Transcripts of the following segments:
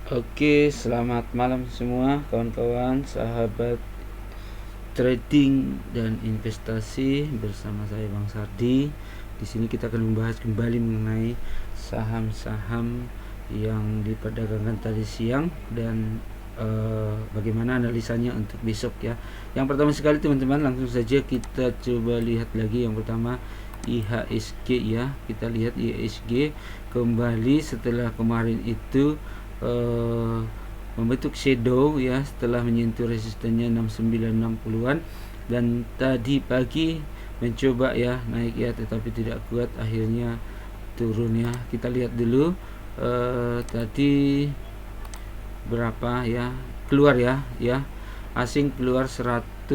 Oke, selamat malam semua kawan-kawan, sahabat trading dan investasi bersama saya Bang Sardi. Di sini kita akan membahas kembali mengenai saham-saham yang diperdagangkan tadi siang dan bagaimana analisanya untuk besok ya. Yang pertama sekali teman-teman, langsung saja kita coba lihat lagi. Yang pertama IHSG ya. Kita lihat IHSG kembali setelah kemarin itu membentuk shadow ya setelah menyentuh resistennya 6960-an, dan tadi pagi mencoba ya naik ya tetapi tidak kuat, akhirnya turun ya. Kita lihat dulu tadi berapa ya, keluar ya asing keluar 198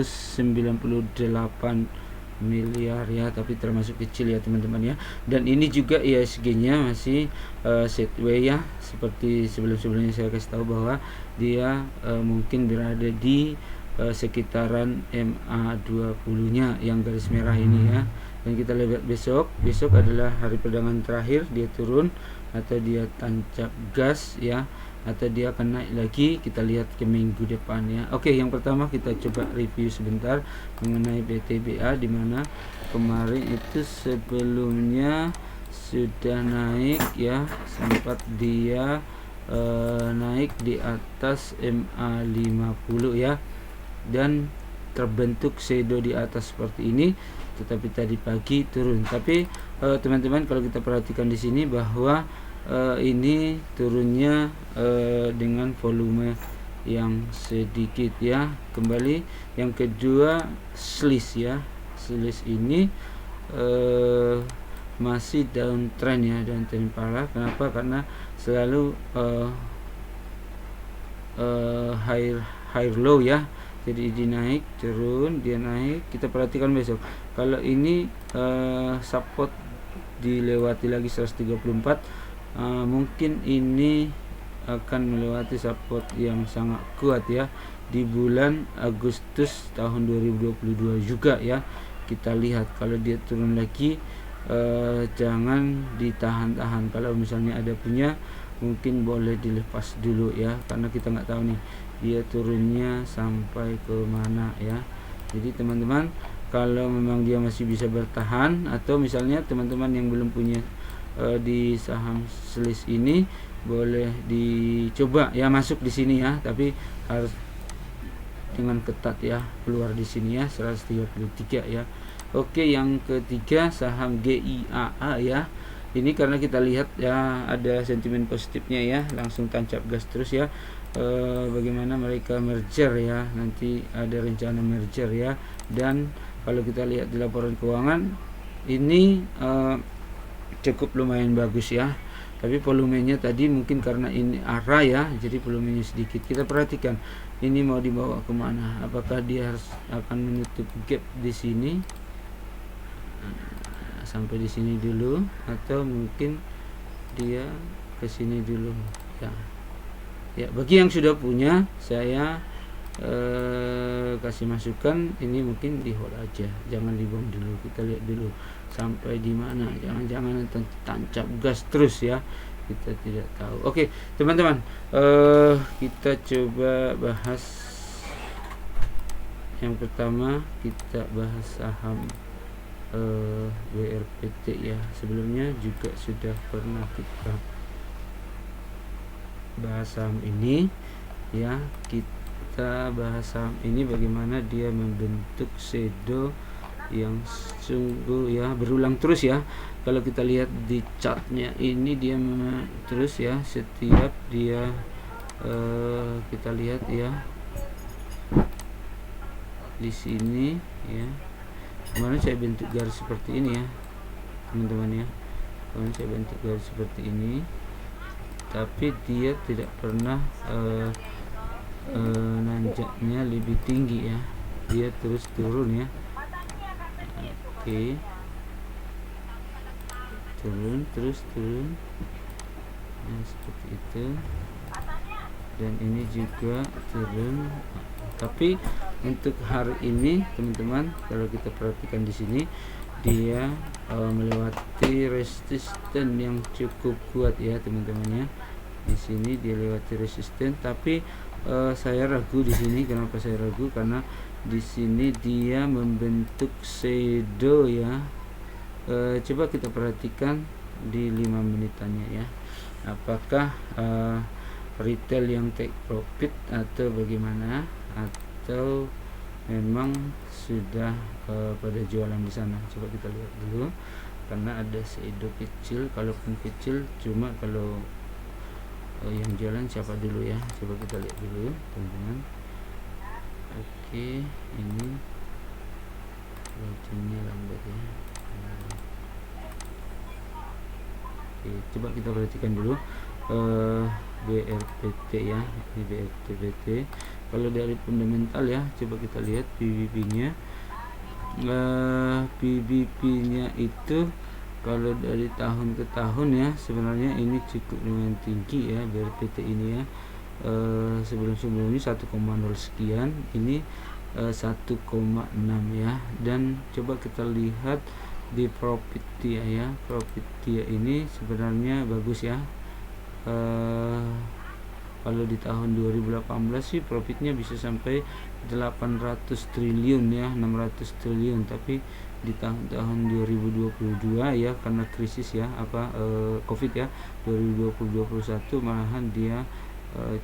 miliar ya, tapi termasuk kecil ya teman-teman ya. Dan ini juga ISG-nya masih sideways ya, seperti sebelum-sebelumnya saya kasih tahu bahwa dia mungkin berada di sekitaran MA20-nya yang garis merah ini ya. Dan kita lihat besok adalah hari perdagangan terakhir, dia turun atau dia tancap gas ya, atau dia akan naik lagi. Kita lihat ke minggu depan ya. Oke, yang pertama kita coba review sebentar mengenai BTBA, di mana kemarin itu sebelumnya sudah naik ya, sempat dia naik di atas MA50 ya, dan terbentuk shadow di atas seperti ini, tetapi tadi pagi turun. Tapi teman-teman, kalau kita perhatikan di sini bahwa ini turunnya dengan volume yang sedikit ya. Kembali yang kedua, slice ya, slice ini masih downtrend ya, downtrend parah. Kenapa? Karena selalu high low ya. Jadi dia naik turun, dia naik. Kita perhatikan besok, kalau ini support dilewati lagi 134, mungkin ini akan melewati support yang sangat kuat ya di bulan Agustus tahun 2022 juga ya. Kita lihat kalau dia turun lagi, jangan ditahan-tahan. Kalau misalnya ada punya, mungkin boleh dilepas dulu ya, karena kita nggak tahu nih dia turunnya sampai ke mana ya. Jadi teman-teman, kalau memang dia masih bisa bertahan, atau misalnya teman-teman yang belum punya di saham slice ini, boleh dicoba ya masuk di sini ya, tapi harus dengan ketat ya, keluar di sini ya 133 ya. Oke, yang ketiga saham GIAA ya. Ini karena kita lihat ya ada sentimen positifnya ya, langsung tancap gas terus ya. Bagaimana mereka merger ya, nanti ada rencana merger ya. Dan kalau kita lihat di laporan keuangan ini cukup lumayan bagus ya, tapi volumenya tadi mungkin karena ini arah ya, jadi volumenya sedikit. Kita perhatikan ini mau dibawa kemana, apakah dia harus akan menutup gap di sini sampai di sini dulu, atau mungkin dia ke sini dulu ya. Bagi yang sudah punya, saya kasih masukan, ini mungkin di hold aja, jangan dibuang dulu. Kita lihat dulu sampai di mana, jangan tancap gas terus ya, kita tidak tahu. Oke teman-teman, kita coba bahas yang pertama. Kita bahas saham WRPT ya. Sebelumnya juga sudah pernah kita bahas saham ini ya. Kita bahas saham ini bagaimana dia membentuk shadow yang sungguh ya, berulang terus ya. Kalau kita lihat di chartnya ini, dia terus ya, setiap dia kita lihat ya di sini ya. Kemarin saya bentuk garis seperti ini ya teman-teman ya, kemarin saya bentuk garis seperti ini, tapi dia tidak pernah nanjaknya lebih tinggi ya, dia terus turun ya. Oke, turun terus turun ya, seperti itu. Dan ini juga turun. Tapi untuk hari ini teman-teman, kalau kita perhatikan di sini, dia melewati resisten yang cukup kuat ya teman-teman ya. di sini dia lewati resisten, tapi saya ragu di sini. Kenapa saya ragu? Karena di sini dia membentuk shadow ya. Coba kita perhatikan di 5 menitannya ya, apakah retail yang take profit atau bagaimana, atau memang sudah pada jualan di sana. Coba kita lihat dulu, karena ada shadow kecil, kalaupun kecil. Cuma kalau yang jualan siapa dulu ya, coba kita lihat dulu teman-teman. Oke, ini loadingnya lambat ya. Oke, coba kita perhatikan dulu BRPT ya, ini BRPT. Kalau dari fundamental ya, coba kita lihat PBB nya. PBB nya itu kalau dari tahun ke tahun ya, sebenarnya ini cukup lumayan tinggi ya BRPT ini ya. Sebelum-sebelumnya 1,0 sekian, ini 1,6 ya. Dan coba kita lihat di profit dia ya, profit dia ini sebenarnya bagus ya. Kalau di tahun 2018 sih profitnya bisa sampai 800 triliun ya, 600 triliun. Tapi di tahun 2022 ya, karena krisis ya, Covid ya, 2020-2021 malahan dia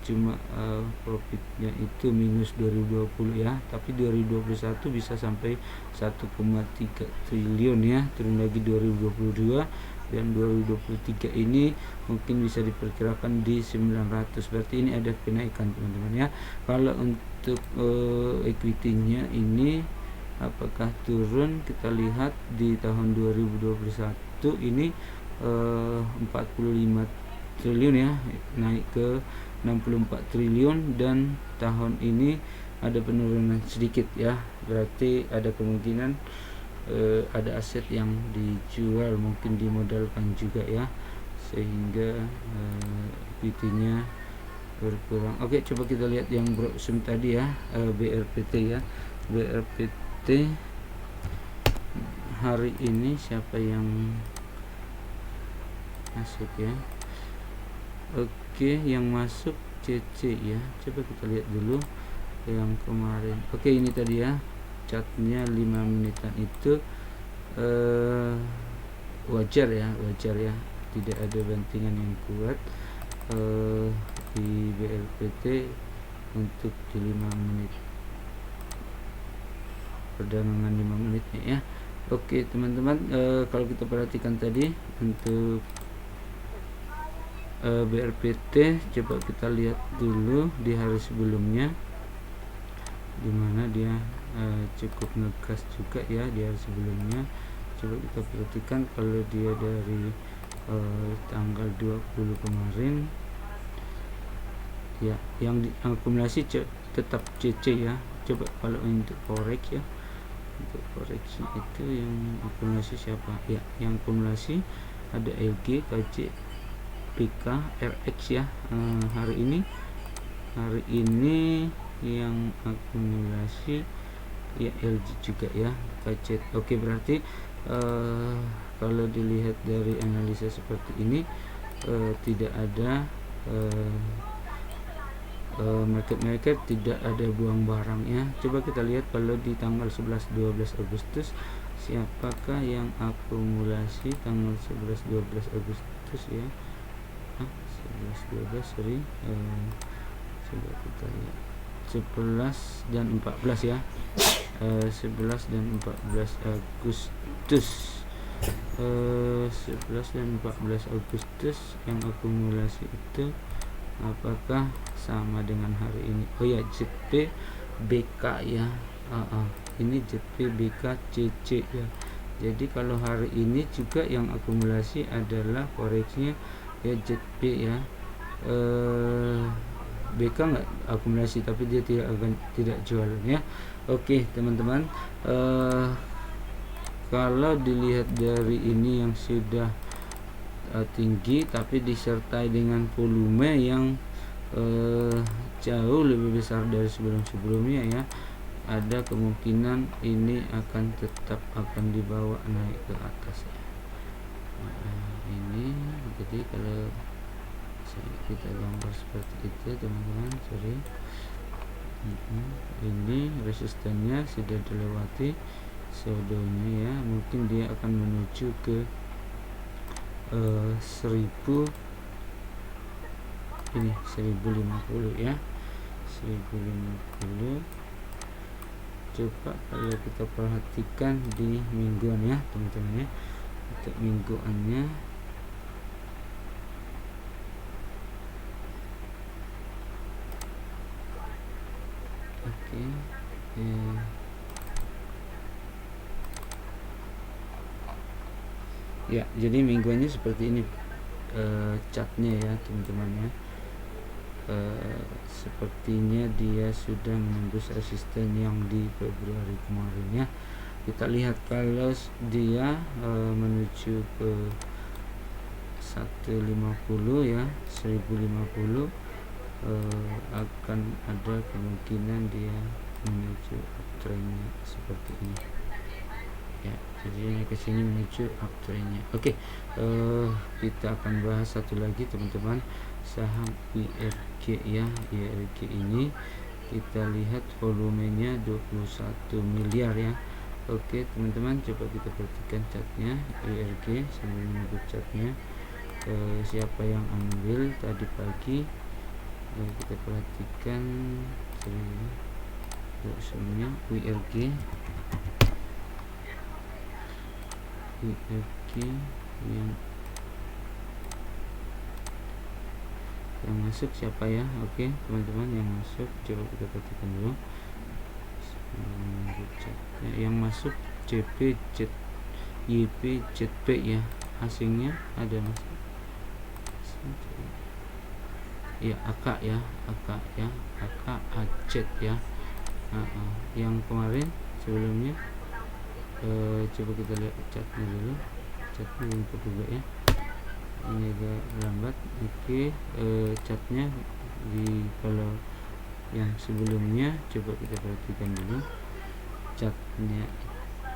cuma profitnya itu minus 2020 ya. Tapi 2021 bisa sampai 1,3 triliun ya, turun lagi 2022. Dan 2023 ini mungkin bisa diperkirakan di 900. Berarti ini ada kenaikan teman-teman ya. Kalau untuk equity-nya ini apakah turun, kita lihat di tahun 2021 ini 45 triliun ya, naik ke 64 triliun. Dan tahun ini ada penurunan sedikit ya, berarti ada kemungkinan ada aset yang dijual, mungkin dimodalkan juga ya, sehingga equity-nya berkurang. Oke, coba kita lihat yang Broksum tadi ya, BRPT ya. BRPT hari ini siapa yang masuk ya? Oke, yang masuk CC ya. Coba kita lihat dulu yang kemarin. Oke, ini tadi ya, chartnya 5 menitan itu wajar ya, tidak ada bantingan yang kuat di BRPT untuk di 5 menit perdagangan 5 menitnya ya. Oke teman-teman, kalau kita perhatikan tadi untuk BRPT, coba kita lihat dulu di hari sebelumnya, dimana dia cukup ngegas juga ya di hari sebelumnya. Coba kita perhatikan kalau dia dari tanggal 20 kemarin ya, yang diakumulasi tetap CC ya. Coba kalau untuk forex ya, untuk forex itu yang akumulasi siapa ya, yang akumulasi ada LG, KJ, PK, RX ya. Hari ini yang akumulasi ya LG juga ya, KC. Oke, berarti kalau dilihat dari analisa seperti ini tidak ada market tidak ada buang barang ya. Coba kita lihat kalau di tanggal 11-12 Agustus siapakah yang akumulasi tanggal 11-12 Agustus ya. 11-12 sorry, coba kita lihat 11 dan 14 ya. 11 dan 14 Agustus 11 dan 14 Agustus yang akumulasi itu apakah sama dengan hari ini? Oh ya, JP BK ya. Ini JP BK CC ya. Jadi kalau hari ini juga yang akumulasi adalah forexnya ya JP ya. BK nggak akumulasi, tapi dia tidak jualan ya. Oke teman-teman, kalau dilihat dari ini yang sudah tinggi tapi disertai dengan volume yang jauh lebih besar dari sebelum-sebelumnya ya, ada kemungkinan ini akan tetap dibawa naik ke atas ya. Ini jadi kalau kita gambar seperti itu teman-teman. Sorry, ini resistennya sudah dilewati shadow-nya ya, mungkin dia akan menuju ke 1000, ini 1050 ya, 1050. Coba kalau kita perhatikan di mingguan ya teman-teman ya, untuk mingguannya ya, jadi mingguannya seperti ini catnya ya teman-teman ya. Sepertinya dia sudah menembus resisten yang di Februari kemarin ya. Kita lihat kalau dia menuju ke 150 ya, 1050 akan ada kemungkinan dia menuju uptrendnya seperti ini ya. Jadi ke sini menuju uptrendnya. Oke, kita akan bahas satu lagi teman-teman, saham IRG ya. IRG ini kita lihat volumenya 21 miliar ya. Oke teman-teman, coba kita perhatikan catnya IRG sambil menunggu catnya. Siapa yang ambil tadi pagi, kita perhatikan semuanya IRG yang masuk siapa ya. Oke teman-teman, yang masuk coba kita perhatikan dulu. Yang masuk JP, YP, ZP ya, asingnya ada masuk ya, AK ya, AK AZ ya. Yang kemarin sebelumnya coba kita lihat catnya dulu, catnya untuk juga ya, ini agak lambat. Oke, catnya di kalau yang sebelumnya coba kita perhatikan dulu catnya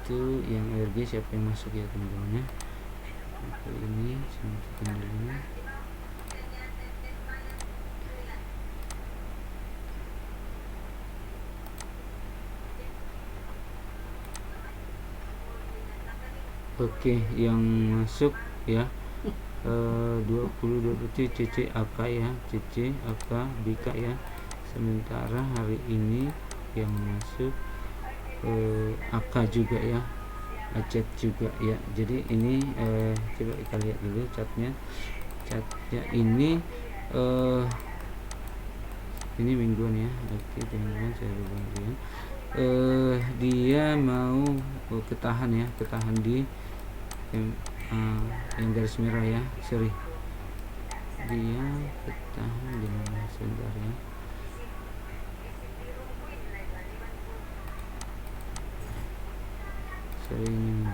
itu yang IRG siapa yang masuk ya teman-teman ya. Oke, ini saya tekan dulu. Oke, yang masuk ya 20 CC AK ya, CC AK BK ya. Sementara hari ini yang masuk AK juga ya, AZ juga ya. Jadi ini coba kita lihat dulu catnya ini mingguan ya. Oke teman-teman, saya ubah dia mau ketahan ya, ketahan di yang garis merah ya. Sorry, dia ketahan di mana sebentar ya. Sorry, ini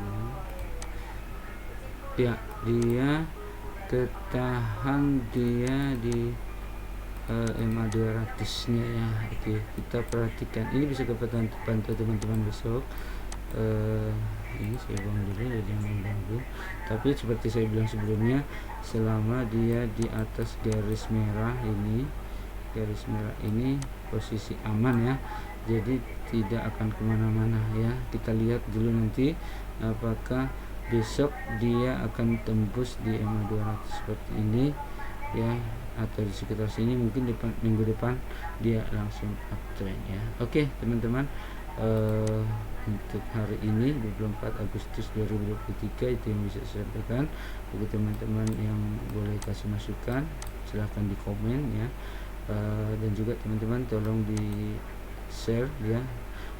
ya, dia ketahan dia di MA 200 nya ya. Oke, kita perhatikan ini bisa dapat bantu teman-teman besok. Ini saya buang dulu ya, jangan mengganggu. Tapi seperti saya bilang sebelumnya, selama dia di atas garis merah ini posisi aman ya, jadi tidak akan kemana-mana ya. Kita lihat dulu nanti apakah besok dia akan tembus di MA 200 seperti ini ya, atau di sekitar sini. Mungkin minggu depan dia langsung uptrend ya. Oke teman-teman, untuk hari ini 24 Agustus 2023 itu yang bisa saya sampaikan. Bagi teman-teman yang boleh kasih masukan, silahkan di komen ya. Dan juga teman-teman tolong di share ya,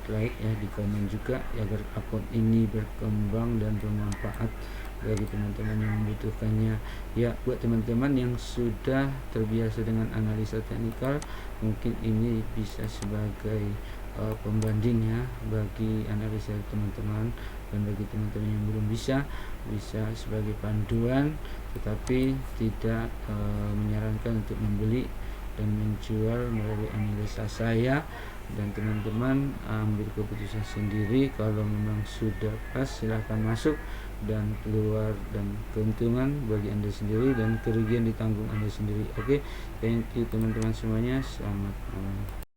like ya, di komen juga ya, agar akun ini berkembang dan bermanfaat bagi teman-teman yang membutuhkannya ya. Buat teman-teman yang sudah terbiasa dengan analisa teknikal, mungkin ini bisa sebagai pembanding ya bagi analisa teman-teman, dan bagi teman-teman yang belum bisa sebagai panduan, tetapi tidak menyarankan untuk membeli dan menjual melalui analisa saya. Dan teman-teman ambil keputusan sendiri. Kalau memang sudah pas, silahkan masuk. dan keluar, dan keuntungan bagi Anda sendiri dan kerugian ditanggung Anda sendiri. Oke, thank you teman-teman semuanya, selamat malam.